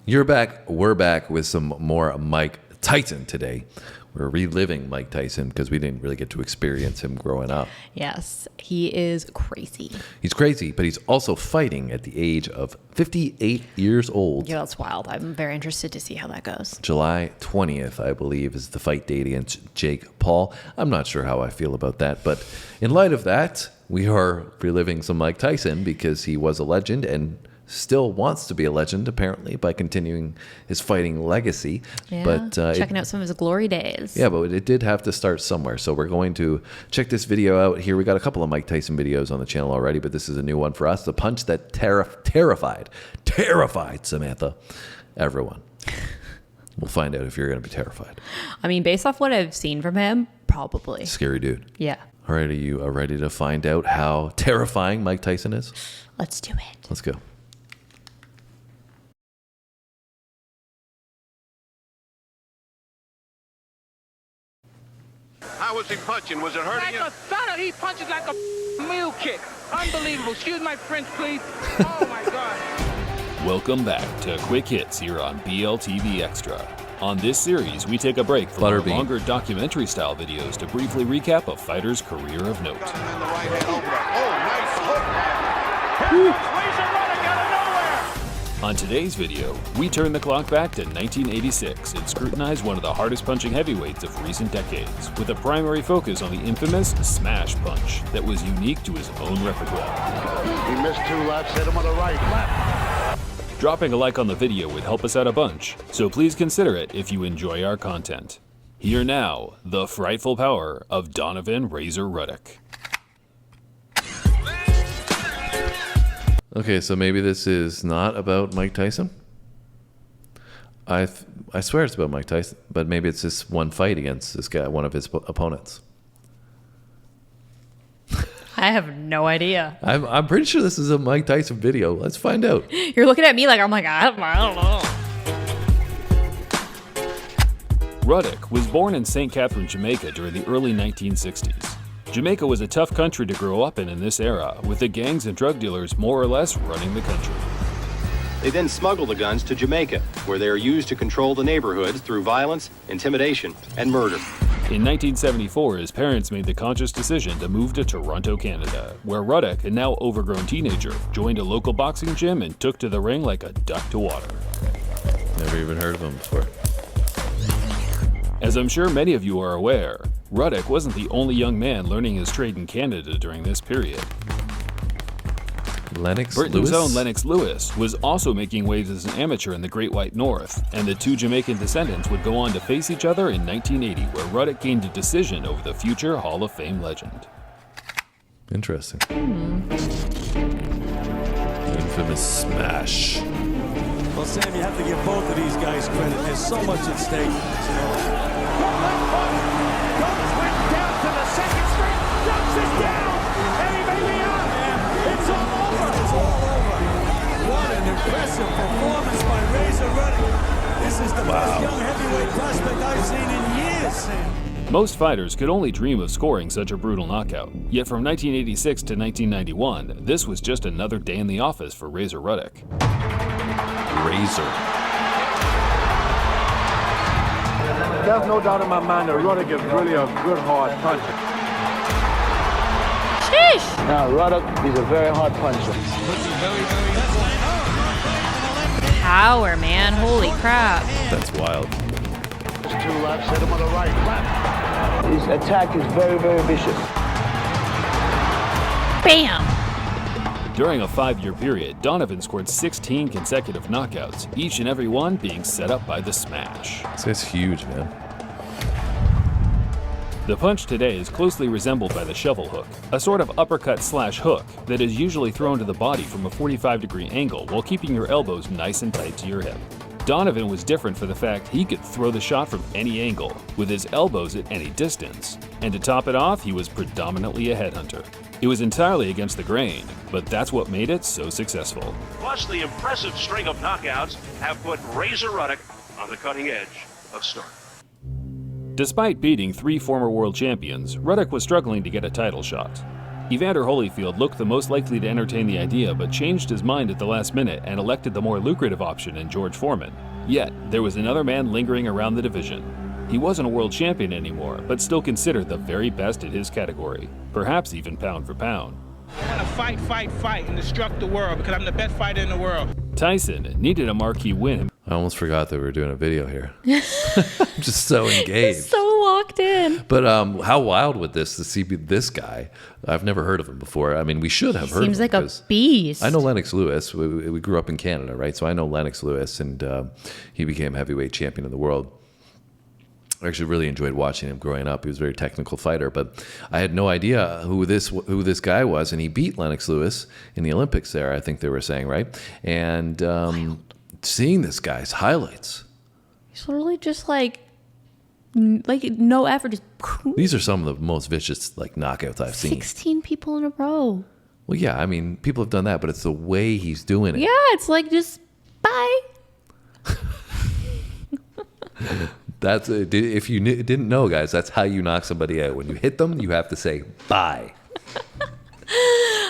You're back. We're back with some more Mike Tyson today. We're reliving Mike Tyson because we didn't really get to experience him growing up. Yes, he is crazy. He's crazy, but he's also fighting at the age of 58 years old. Yeah, that's wild. I'm very interested to see how that goes. July 20th, I believe, is the fight date against Jake Paul. I'm not sure how I feel about that, but in light of that, we are reliving some Mike Tyson because he was a legend and still wants to be a legend, apparently, by continuing his fighting legacy. Yeah, but checking out some of his glory days. Yeah, but it did have to start somewhere. So we're going to check this video out here. We got a couple of Mike Tyson videos on the channel already, but this is a new one for us. The punch that terrified Samantha, everyone. We'll find out if you're going to be terrified. I mean, based off what I've seen from him, probably. Scary dude. Yeah. All right, are you ready to find out how terrifying Mike Tyson is? Let's do it. Let's go. How was he punching? Was it hurting like you? He punches like a mule kick. Unbelievable. Excuse my French, please. Oh, my God. Welcome back to Quick Hits here on BLTV Extra. On this series, we take a break from our longer documentary-style videos to briefly recap a fighter's career of note. On today's video, we turn the clock back to 1986 and scrutinize one of the hardest punching heavyweights of recent decades, with a primary focus on the infamous smash punch that was unique to his own repertoire. He missed 2 lefts, hit him on the right. Left. Dropping a like on the video would help us out a bunch, so please consider it if you enjoy our content. Here now, the frightful power of Donovan "Razor" Ruddock. Okay, so maybe this is not about Mike Tyson? I swear it's about Mike Tyson, but maybe it's this one fight against this guy, one of his opponents. I have no idea. I'm pretty sure this is a Mike Tyson video. Let's find out. You're looking at me like I'm like, I don't know. Ruddock was born in St. Catherine, Jamaica during the early 1960s. Jamaica was a tough country to grow up in this era, with the gangs and drug dealers more or less running the country. They then smuggle the guns to Jamaica, where they are used to control the neighborhoods through violence, intimidation, and murder. In 1974, his parents made the conscious decision to move to Toronto, Canada, where Ruddock, a now overgrown teenager, joined a local boxing gym and took to the ring like a duck to water. Never even heard of him before. As I'm sure many of you are aware, Ruddock wasn't the only young man learning his trade in Canada during this period. Britain's own Lennox Lewis was also making waves as an amateur in the Great White North, and the two Jamaican descendants would go on to face each other in 1980, where Ruddock gained a decision over the future Hall of Fame legend. Interesting. The infamous smash. Well, Sam, you have to give both of these guys credit. There's so much at stake. Down to the second string, dumps it down, and he may be out. It's all over. It's all over. What an impressive performance by Razor Ruddock. This is the best young heavyweight prospect I've seen in years, Sam. Most fighters could only dream of scoring such a brutal knockout. Yet from 1986 to 1991, this was just another day in the office for Razor Ruddock. Razor. There's no doubt in my mind that Ruddock is really a good hard puncher. Sheesh! Now, Ruddock is a very hard puncher. Power, man. Holy crap. That's wild. There's 2 lefts, hit him on the right. Left. His attack is very, very vicious. Bam! During a 5-year period, Donovan scored 16 consecutive knockouts, each and every one being set up by the smash. This guy's huge, man. The punch today is closely resembled by the shovel hook, a sort of uppercut/hook that is usually thrown to the body from a 45-degree angle while keeping your elbows nice and tight to your hip. Donovan was different for the fact he could throw the shot from any angle, with his elbows at any distance. And to top it off, he was predominantly a headhunter. It was entirely against the grain, but that's what made it so successful. Plus, the impressive string of knockouts have put Razor Ruddock on the cutting edge of stardom. Despite beating 3 former world champions, Ruddock was struggling to get a title shot. Evander Holyfield looked the most likely to entertain the idea, but changed his mind at the last minute and elected the more lucrative option in George Foreman. Yet, there was another man lingering around the division. He wasn't a world champion anymore, but still considered the very best at his category, perhaps even pound for pound. I want to fight, and destruct the world because I'm the best fighter in the world. Tyson needed a marquee win. I almost forgot that we were doing a video here. I'm just so engaged. So locked in. But how wild would this to see this guy? I've never heard of him before. I mean, we should have heard of him. Seems like a beast. I know Lennox Lewis. We grew up in Canada, right? So I know Lennox Lewis, and he became heavyweight champion of the world. I actually really enjoyed watching him growing up. He was a very technical fighter, but I had no idea who this guy was, and he beat Lennox Lewis in the Olympics there, I think they were saying, right? And seeing this guy's highlights. He's literally just like no effort. Just these are some of the most vicious knockouts I've seen. 16 people in a row. Well, yeah, I mean, people have done that, but it's the way he's doing it. Yeah, it's like just bye. That's if you didn't know, guys, that's how you knock somebody out. When you hit them, you have to say bye.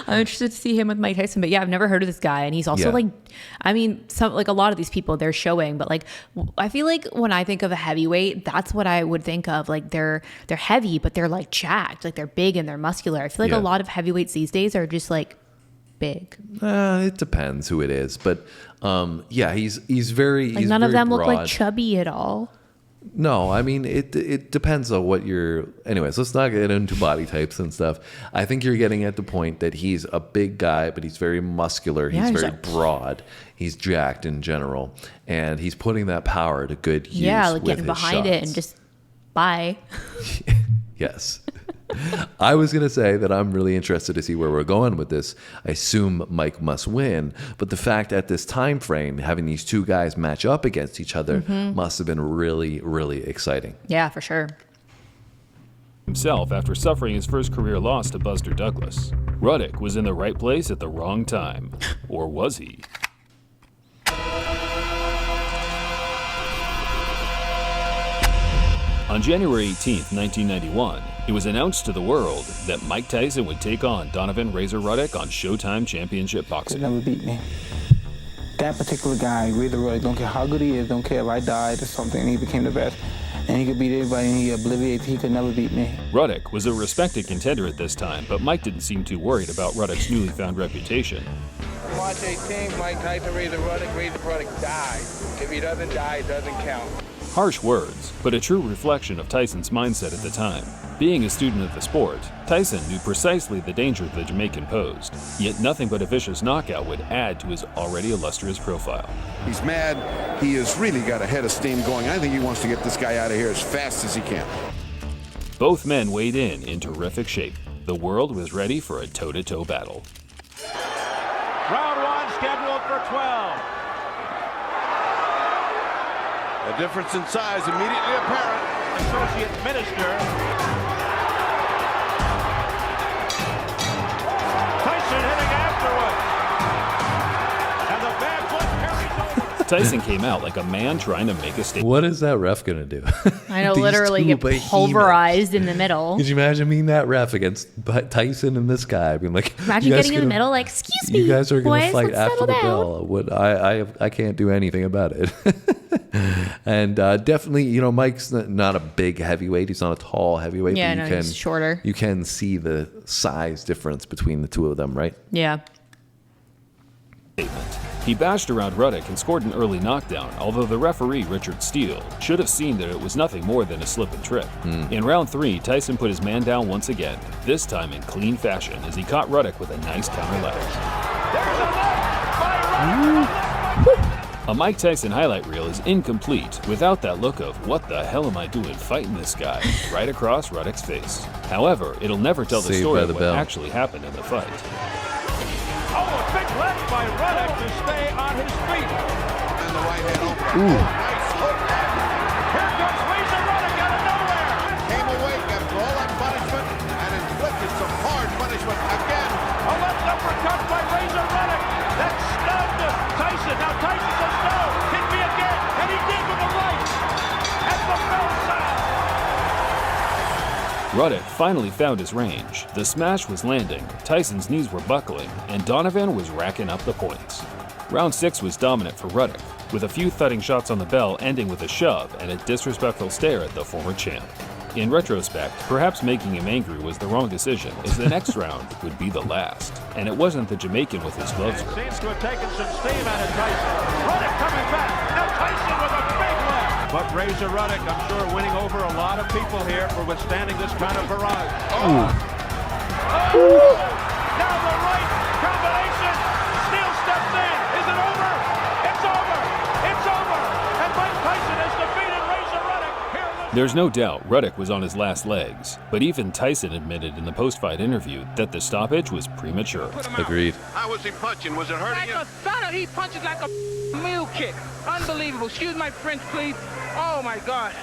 I'm interested to see him with Mike Tyson, but yeah, I've never heard of this guy, and he's also a lot of these people they're showing, but I feel like when I think of a heavyweight, that's what I would think of. Like they're heavy, but they're jacked, they're big and they're muscular. I feel like a lot of heavyweights these days are just big. It depends who it is, but he's very none of them broad. look chubby at all. No, I mean, it depends on what you're... Anyways, let's not get into body types and stuff. I think you're getting at the point that he's a big guy, but he's very muscular. He's very broad. He's jacked in general. And he's putting that power to good use. Yeah, with getting his behind shots. it and just bye. Yes. I was going to say that I'm really interested to see where we're going with this. I assume Mike must win, but the fact at this time frame, having these two guys match up against each other must have been really, really exciting. Yeah, for sure. Himself after suffering his first career loss to Buster Douglas. Ruddock was in the right place at the wrong time. Or was he? On January 18th, 1991, it was announced to the world that Mike Tyson would take on Donovan Razor Ruddock on Showtime Championship Boxing. He never beat me. That particular guy, Razor Ruddock, don't care how good he is, don't care if I died or something, he became the best. And he could beat anybody and he obliviates, he could never beat me. Ruddock was a respected contender at this time, but Mike didn't seem too worried about Ruddock's newly found reputation. March 18th, Mike Tyson, Razor Ruddock dies. If he doesn't die, it doesn't count. Harsh words, but a true reflection of Tyson's mindset at the time. Being a student of the sport, Tyson knew precisely the danger the Jamaican posed, yet nothing but a vicious knockout would add to his already illustrious profile. He's mad. He has really got a head of steam going. I think he wants to get this guy out of here as fast as he can. Both men weighed in terrific shape. The world was ready for a toe-to-toe battle. Round one scheduled for 12. The difference in size immediately apparent. Associate Minister. Tyson hitting afterwards. And the bad foot carries over. Tyson came out like a man trying to make a statement. What is that ref going to do? I know, literally get pulverized in the middle. Could you imagine being that ref against Tyson and this guy? Being like, imagine getting in the middle, excuse me, you guys are going to fight let's after the settle bell. I can't do anything about it. And definitely, Mike's not a big heavyweight. He's not a tall heavyweight. Yeah, but he's shorter. You can see the size difference between the two of them, right? Yeah. He bashed around Ruddock and scored an early knockdown, although the referee, Richard Steele, should have seen that it was nothing more than a slip and trip. In round 3, Tyson put his man down once again, this time in clean fashion, as he caught Ruddock with a nice counter left. A Mike Tyson highlight reel is incomplete without that look of, what the hell am I doing fighting this guy, right across Ruddock's face. However, it'll never tell the story of what actually happened in the fight. Oh, a big left by Ruddock to stay on his feet. And the right hand open. Nice hook. Here comes Razor Ruddock out of nowhere. Came awake after all that punishment and inflicted some hard punishment again. A left uppercut by Razor Ruddock. That stunned Tyson. Now Tyson says no. Hit me again. And he did with the right. And the bell sound. Ruddock finally found his range. The smash was landing, Tyson's knees were buckling, and Donovan was racking up the points. Round 6 was dominant for Ruddock, with a few thudding shots on the bell ending with a shove and a disrespectful stare at the former champ. In retrospect, perhaps making him angry was the wrong decision, as the next round would be the last. And it wasn't the Jamaican with his gloves ripped. Seems to have taken some steam out of Tyson. Ruddock coming back. Now Tyson with a big left. But Razor Ruddock, I'm sure, winning over a lot of people here for withstanding this kind of barrage. Oh! Now the right combination. Steele steps in. Is it over? It's over. It's over. And Mike Tyson has defeated Razor Ruddock. There's no doubt Ruddock was on his last legs, but even Tyson admitted in the post-fight interview that the stoppage was premature. Agreed. How was he punching? Was it hurting you? He punches like a mule kick. Unbelievable. Excuse my French, please. Oh, my God.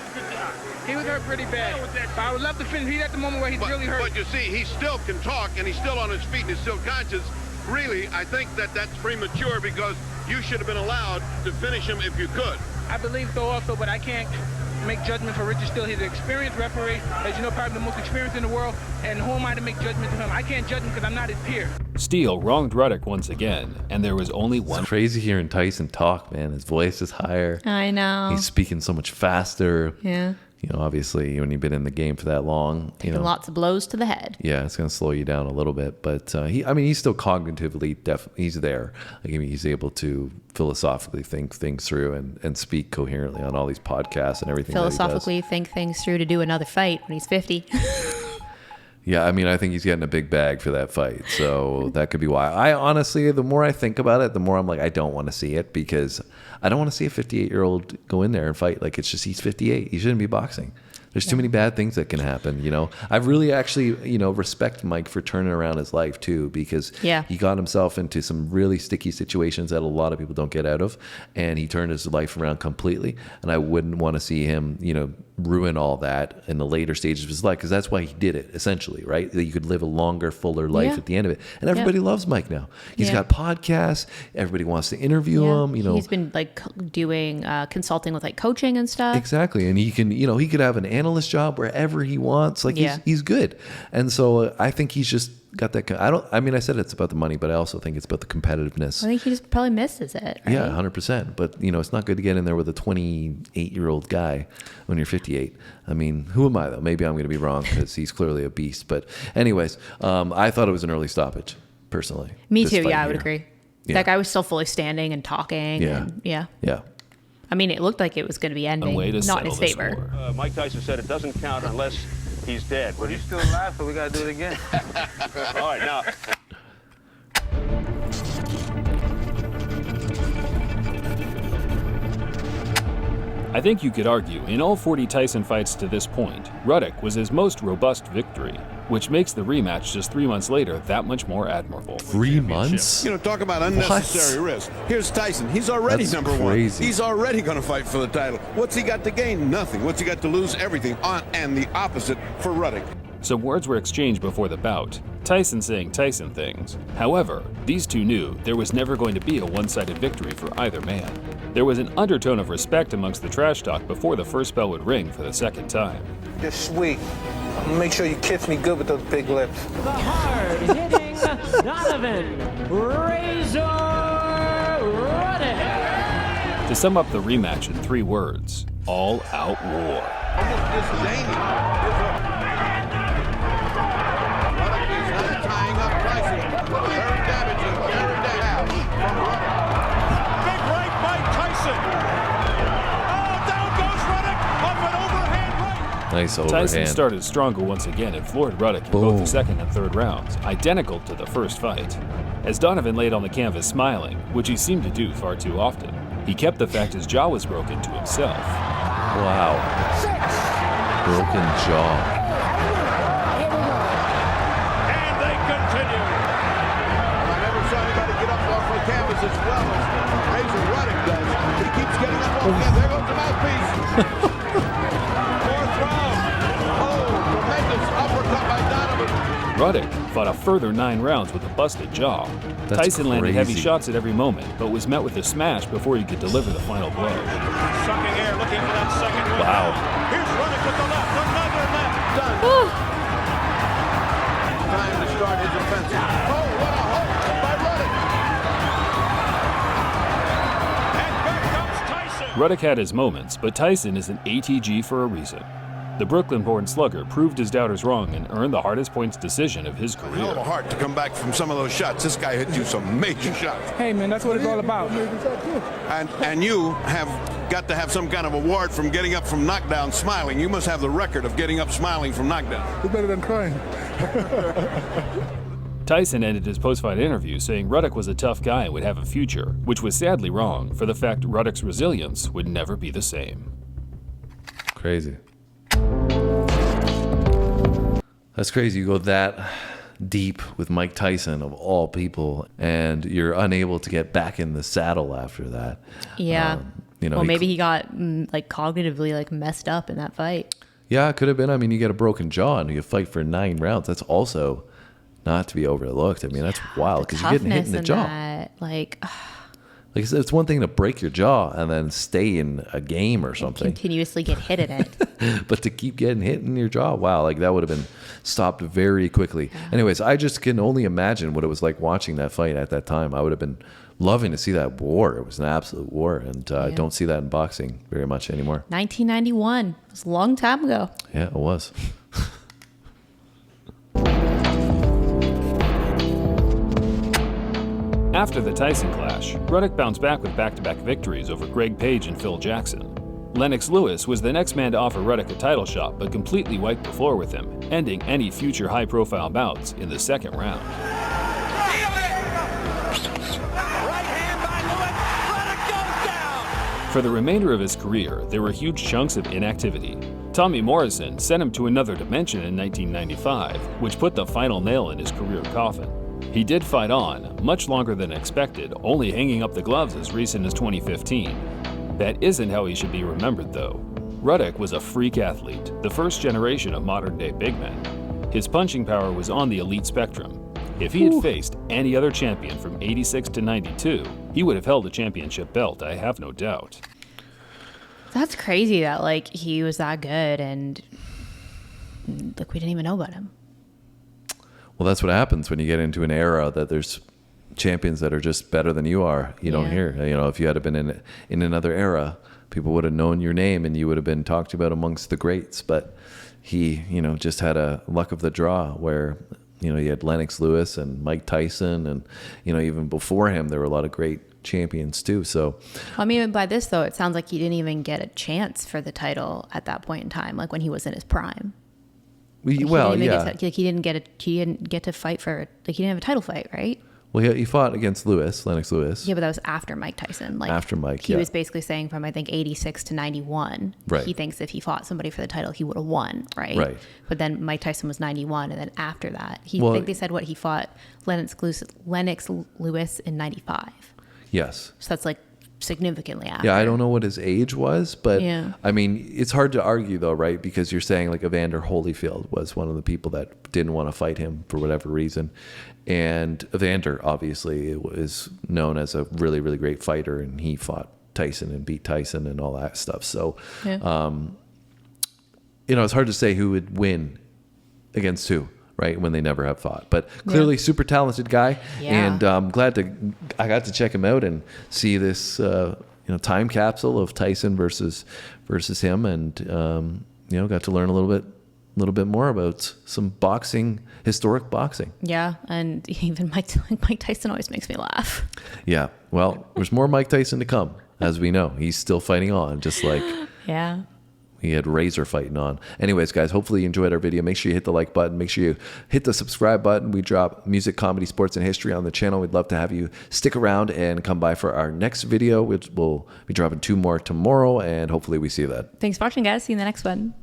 He was hurt pretty bad. I would love to finish. He's at the moment where he's really hurt. But you see, he still can talk, and he's still on his feet, and he's still conscious. Really, I think that's premature because you should have been allowed to finish him if you could. I believe so also, but I can't make judgment for Richard Steele. He's an experienced referee, as you know, probably the most experienced in the world, and who am I to make judgment to him? I can't judge him because I'm not his peer. Steele wronged Ruddock once again, and there was only one. It's crazy hearing Tyson talk, man. His voice is higher. I know. He's speaking so much faster. Yeah. You know, obviously, when you've been in the game for that long, Taking lots of blows to the head. Yeah, it's going to slow you down a little bit. But he's still cognitively he's there. Like, I mean, he's able to philosophically think things through and speak coherently on all these podcasts and everything. Philosophically think things through to do another fight when he's 50. Yeah, I mean, I think he's getting a big bag for that fight. So that could be why. I honestly, the more I think about it, the more I'm like, I don't want to see it because I don't want to see a 58-year-old go in there and fight. Like, it's just, he's 58. He shouldn't be boxing. There's too many bad things that can happen, you know. I've really actually, respect Mike for turning around his life too, because he got himself into some really sticky situations that a lot of people don't get out of, and he turned his life around completely. And I wouldn't want to see him, ruin all that in the later stages of his life, because that's why he did it, essentially, right? That you could live a longer, fuller life at the end of it. And everybody loves Mike now. He's got podcasts. Everybody wants to interview him. He's been doing consulting with coaching and stuff. Exactly, and he can, he could have an analyst job wherever he wants. He's good, and so I think he's just got that. I said it's about the money, but I also think it's about the competitiveness. I think he just probably misses it. Right? Yeah, 100%. But it's not good to get in there with a 28-year-old guy when you're 58. I mean, who am I though? Maybe I'm going to be wrong because he's clearly a beast. But anyways, I thought it was an early stoppage, personally. Me too. Yeah, I would agree. Yeah. That guy was still fully standing and talking. Yeah. And, yeah. I mean, it looked like it was going to be ending, not in his favor. Mike Tyson said it doesn't count unless he's dead. Well, he's still alive, so we got to do it again. All right, now. I think you could argue, in all 40 Tyson fights to this point, Ruddock was his most robust victory, which makes the rematch just 3 months later that much more admirable. 3 months? Talk about unnecessary risk. Here's Tyson. He's already number crazy. 1. He's already going to fight for the title. What's he got to gain? Nothing. What's he got to lose? Everything. And the opposite for Ruddock. Some words were exchanged before the bout, Tyson saying Tyson things. However, these two knew there was never going to be a one-sided victory for either man. There was an undertone of respect amongst the trash talk before the first bell would ring for the second time. You're sweet. I'm gonna make sure you kiss me good with those big lips. The hard-hitting Donovan Razor Ruddock. To sum up the rematch in 3 words, all-out war. Nice overhand. Tyson started stronger once again and floored Ruddock in both the second and third rounds, identical to the first fight. As Donovan laid on the canvas smiling, which he seemed to do far too often, he kept the fact his jaw was broken to himself. Wow. Broken jaw. And they continue. I never saw anybody get up off the canvas as well as Razor Ruddock does. He keeps getting up off the There goes the mouthpiece. Ruddock fought a further 9 rounds with a busted jaw. That's Tyson landed heavy crazy. shots at every moment, but was met with a smash before he could deliver the final blow. Sucking air, looking for that second one. Wow. Here's Ruddock with the left, another left. Done. time to start his offensive. Oh, what a hook by Ruddock. And back comes Tyson. Ruddock had his moments, but Tyson is an ATG for a reason. The Brooklyn-born slugger proved his doubters wrong and earned the hardest points decision of his Hell of career. a heart to come back from some of those shots. This guy hit you some major shots. Hey, man, that's what it's all about. And you have got to have some kind of award from getting up from knockdown smiling. You must have the record of getting up smiling from knockdown. It's better than crying. Tyson ended his post-fight interview saying Ruddock was a tough guy and would have a future, which was sadly wrong for the fact Ruddock's resilience would never be the same. Crazy. That's crazy. You go that deep with Mike Tyson, of all people, and you're unable to get back in the saddle after that. Yeah. You know, well, maybe he got like cognitively like messed up in that fight. Yeah, it could have been. I mean, you get a broken jaw and you fight for 9 rounds. That's also not to be overlooked. I mean, that's wild because you're getting hit in the jaw. That, like it's one thing to break your jaw and then stay in a game or something. Continuously get hit in it. But to keep getting hit in your jaw, wow, like that would have been stopped very quickly. Yeah. Anyways, I just can only imagine what it was like watching that fight at that time. I would have been loving to see that war. It was an absolute war, and I don't see that in boxing very much anymore. 1991. It was a long time ago. Yeah, it was. After the Tyson clash, Ruddock bounced back with back-to-back victories over Greg Page and Phil Jackson. Lennox Lewis was the next man to offer Ruddock a title shot, but completely wiped the floor with him, ending any future high-profile bouts in the second round. For the remainder of his career, there were huge chunks of inactivity. Tommy Morrison sent him to another dimension in 1995, which put the final nail in his career coffin. He did fight on, much longer than expected, only hanging up the gloves as recent as 2015. That isn't how he should be remembered, though. Ruddock was a freak athlete, the first generation of modern-day big men. His punching power was on the elite spectrum. If he had faced any other champion from 86 to 92, he would have held a championship belt, I have no doubt. That's crazy that, like, he was that good and, like, we didn't even know about him. Well, that's what happens when you get into an era that there's champions that are just better than you are. You don't hear. You know, if you had been in another era, people would have known your name and you would have been talked about amongst the greats. But he, you know, just had a luck of the draw where, you know, you had Lennox Lewis and Mike Tyson, and, you know, even before him, there were a lot of great champions too. So, I mean, by this though, it sounds like he didn't even get a chance for the title at that point in time, like when he was in his prime. He didn't get to fight for, like, he didn't have a title fight, right? Well, he fought against Lennox Lewis. Yeah, but that was after Mike Tyson. Like, after Mike, he was basically saying from, I think, 86 to 91. Right. He thinks if he fought somebody for the title, he would have won, right? Right. But then Mike Tyson was 91, and then after that, I think they said he fought Lennox Lewis in 95. Yes. So that's like significantly after. Yeah, I don't know what his age was, but yeah. I mean, it's hard to argue though, right? Because you're saying like Evander Holyfield was one of the people that didn't want to fight him for whatever reason. And Evander obviously is known as a really, really great fighter, and he fought Tyson and beat Tyson and all that stuff. So, you know, it's hard to say who would win against who, right? When they never have fought, but clearly super talented guy. Yeah. And I'm glad I got to check him out and see this, you know, time capsule of Tyson versus him. And, you know, got to learn a little bit more about some boxing, historic boxing. Yeah. And even Mike Tyson always makes me laugh. Yeah. Well, there's more Mike Tyson to come, as we know. He's still fighting on, just like he had Razor fighting on. Anyways, guys, hopefully you enjoyed our video. Make sure you hit the like button. Make sure you hit the subscribe button. We drop music, comedy, sports, and history on the channel. We'd love to have you stick around and come by for our next video, which we'll be dropping 2 more tomorrow, and hopefully we see you then. Thanks for watching, guys. See you in the next one.